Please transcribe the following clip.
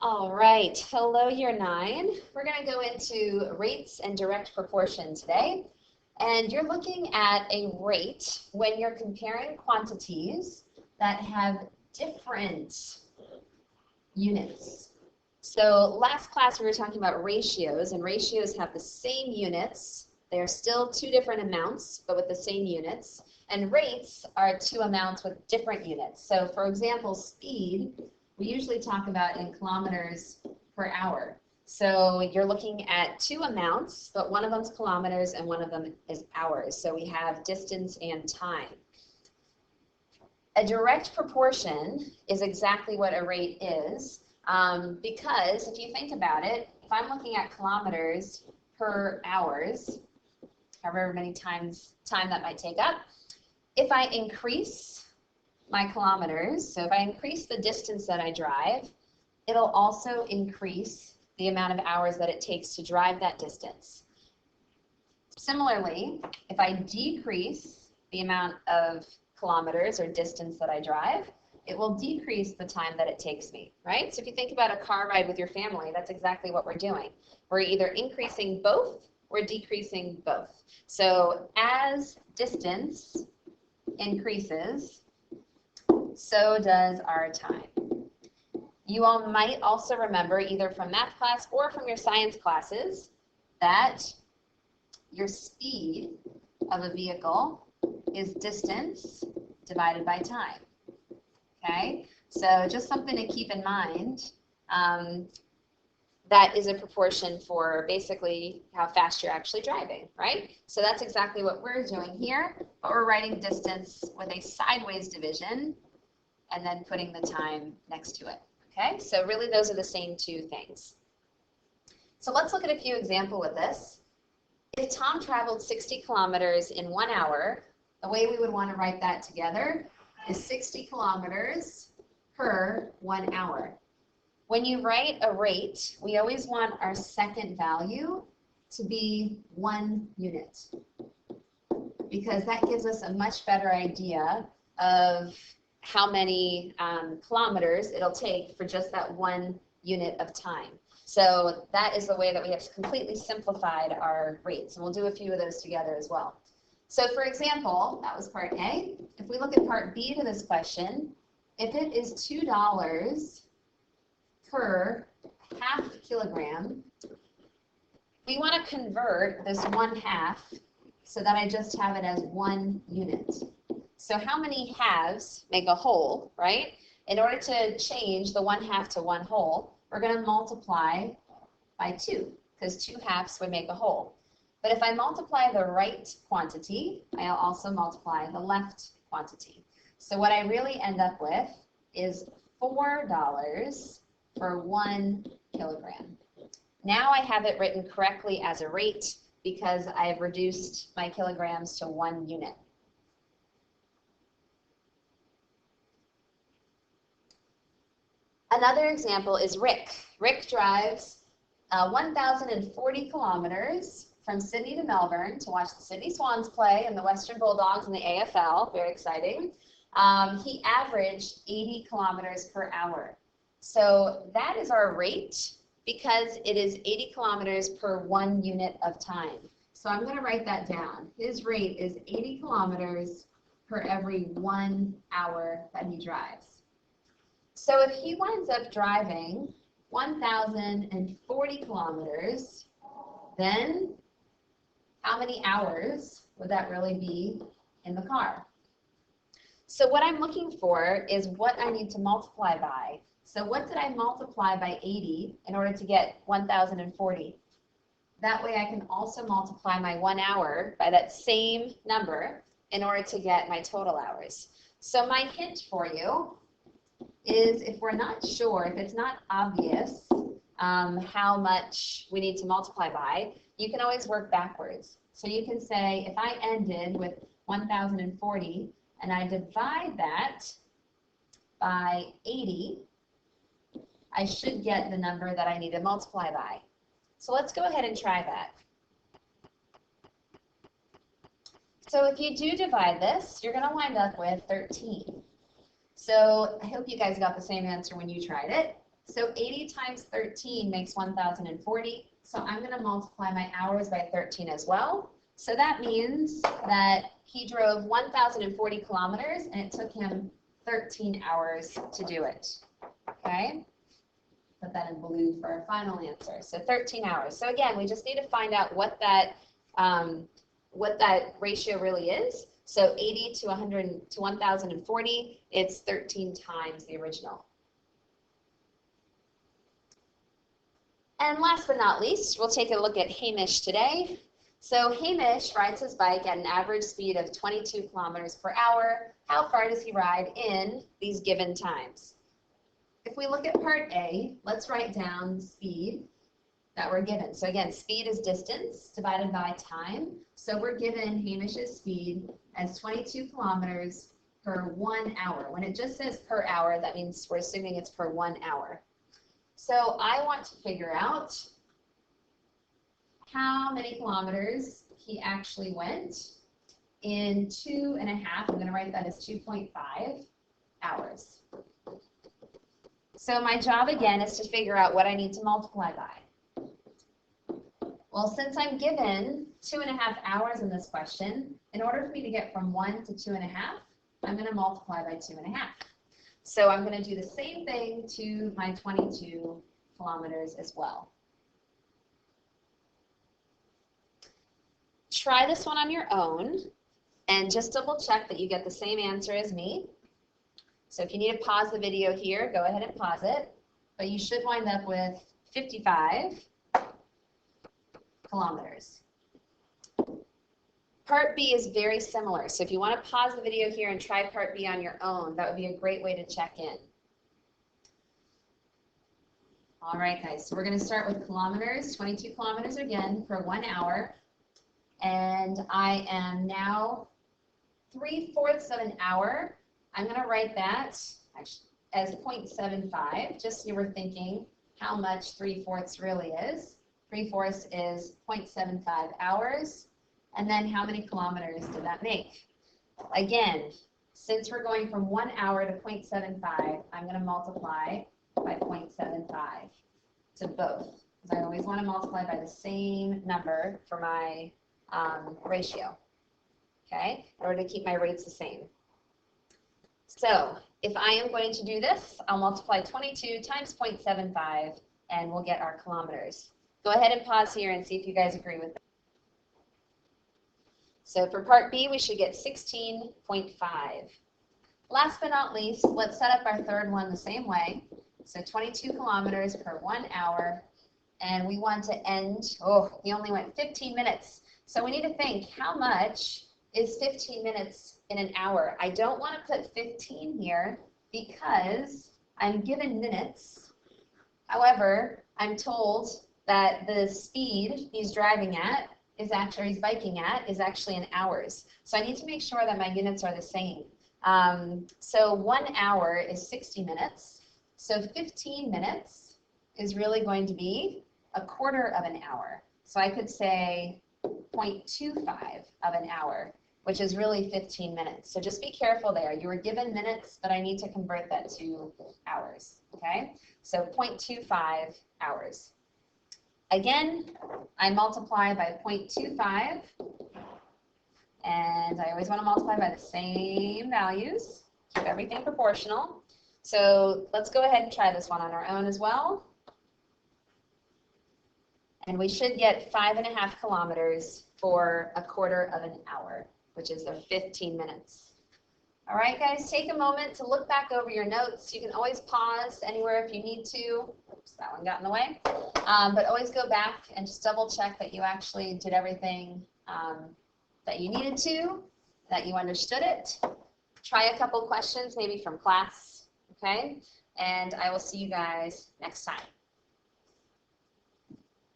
All right, hello year 9. We're going to go into rates and direct proportion today. And you're looking at a rate when you're comparing quantities that have different units. So last class we were talking about ratios, and ratios have the same units. They're still two different amounts, but with the same units. And rates are two amounts with different units. So for example, speed, we usually talk about in kilometers per hour. So you're looking at two amounts, but one of them is kilometers and one of them is hours. So we have distance and time. A direct proportion is exactly what a rate is, because if you think about it, if I'm looking at kilometers per hours, however many time that might take up, if I increase my kilometers, so if I increase the distance that I drive, it'll also increase the amount of hours that it takes to drive that distance. Similarly, if I decrease the amount of kilometers or distance that I drive, it will decrease the time that it takes me, right? So if you think about a car ride with your family, that's exactly what we're doing. We're either increasing both or decreasing both. So as distance increases, so does our time. You all might also remember, either from math class or from your science classes, that your speed of a vehicle is distance divided by time. Okay, so just something to keep in mind. That is a proportion for basically how fast you're actually driving, right? So that's exactly what we're doing here, but we're writing distance with a sideways division and then putting the time next to it. Okay, so really those are the same two things. So let's look at a few examples with this. If Tom traveled 60 kilometers in 1 hour, the way we would want to write that together is 60 kilometers per 1 hour. When you write a rate, we always want our second value to be 1 unit, because that gives us a much better idea of how many kilometers it'll take for just that 1 unit of time. So that is the way that we have completely simplified our rates, and we'll do a few of those together as well. So for example, that was part A. If we look at part B to this question, if it is $2 per half kilogram, we want to convert this 1/2 so that I just have it as 1 unit. So how many halves make a whole, right? In order to change the 1/2 to 1 whole, we're going to multiply by 2, because 2 halves would make a whole. But if I multiply the right quantity, I'll also multiply the left quantity. So what I really end up with is $4 for 1 kilogram. Now I have it written correctly as a rate because I have reduced my kilograms to 1 unit. Another example is Rick. Rick drives 1,040 kilometers from Sydney to Melbourne to watch the Sydney Swans play and the Western Bulldogs in the AFL. Very exciting. He averaged 80 kilometers per hour. So that is our rate because it is 80 kilometers per 1 unit of time. So I'm going to write that down. His rate is 80 kilometers per every 1 hour that he drives. So if he winds up driving 1,040 kilometers, then how many hours would that really be in the car? So what I'm looking for is what I need to multiply by. So what did I multiply by 80 in order to get 1,040? That way I can also multiply my 1 hour by that same number in order to get my total hours. So my hint for you is, if we're not sure, if it's not obvious how much we need to multiply by, you can always work backwards. So you can say, if I ended with 1,040 and I divide that by 80, I should get the number that I need to multiply by. So let's go ahead and try that. So if you do divide this, you're going to wind up with 13. So I hope you guys got the same answer when you tried it. So 80 times 13 makes 1,040. So I'm going to multiply my hours by 13 as well. So that means that he drove 1,040 kilometers and it took him 13 hours to do it. Okay? Put that in blue for our final answer. So 13 hours. So again, we just need to find out what that ratio really is. So 80 to 100 to 1,040, it's 13 times the original. And last but not least, we'll take a look at Hamish today. So Hamish rides his bike at an average speed of 22 kilometers per hour. How far does he ride in these given times? If we look at part A, let's write down speed that we're given. So again, speed is distance divided by time. So we're given Hamish's speed as 22 kilometers per 1 hour. When it just says per hour, that means we're assuming it's per 1 hour. So I want to figure out how many kilometers he actually went in 2.5. I'm going to write that as 2.5 hours. So my job again is to figure out what I need to multiply by. Well, since I'm given 2.5 hours in this question, in order for me to get from 1 to 2.5, I'm going to multiply by 2.5. So I'm going to do the same thing to my 22 kilometers as well. Try this one on your own and just double check that you get the same answer as me. So if you need to pause the video here, go ahead and pause it. But you should wind up with 55 kilometers. Part B is very similar. So if you want to pause the video here and try part B on your own, that would be a great way to check in. All right, guys, so we're going to start with kilometers, 22 kilometers again per 1 hour. And I am now 3/4 of an hour. I'm going to write that as 0.75, just so you were thinking how much 3/4 really is. 3/4 is 0.75 hours. And then how many kilometers did that make? Again, since we're going from 1 hour to 0.75, I'm going to multiply by 0.75 to both, because I always want to multiply by the same number for my ratio, okay, in order to keep my rates the same. So if I am going to do this, I'll multiply 22 times 0.75 and we'll get our kilometers. Go ahead and pause here and see if you guys agree with that. So for part B, we should get 16.5. Last but not least, let's set up our third one the same way. So 22 kilometers per 1 hour, and we want to end, he only went 15 minutes. So we need to think, how much is 15 minutes in an hour? I don't want to put 15 here because I'm given minutes. However, I'm told that the speed he's driving at is actually, he's biking at, is actually in hours. So I need to make sure that my units are the same. So 1 hour is 60 minutes. So 15 minutes is really going to be 1/4 of an hour. So I could say 0.25 of an hour, which is really 15 minutes. So just be careful there. You were given minutes, but I need to convert that to hours, okay? So 0.25 hours. Again, I multiply by 0.25, and I always want to multiply by the same values, keep everything proportional. So let's go ahead and try this one on our own as well. And we should get 5.5 kilometers for 1/4 of an hour, which is their 15 minutes. All right, guys, take a moment to look back over your notes. You can always pause anywhere if you need to. Oops, that one got in the way. But always go back and just double check that you actually did everything that you needed to, that you understood it. Try a couple questions maybe from class, okay? And I will see you guys next time.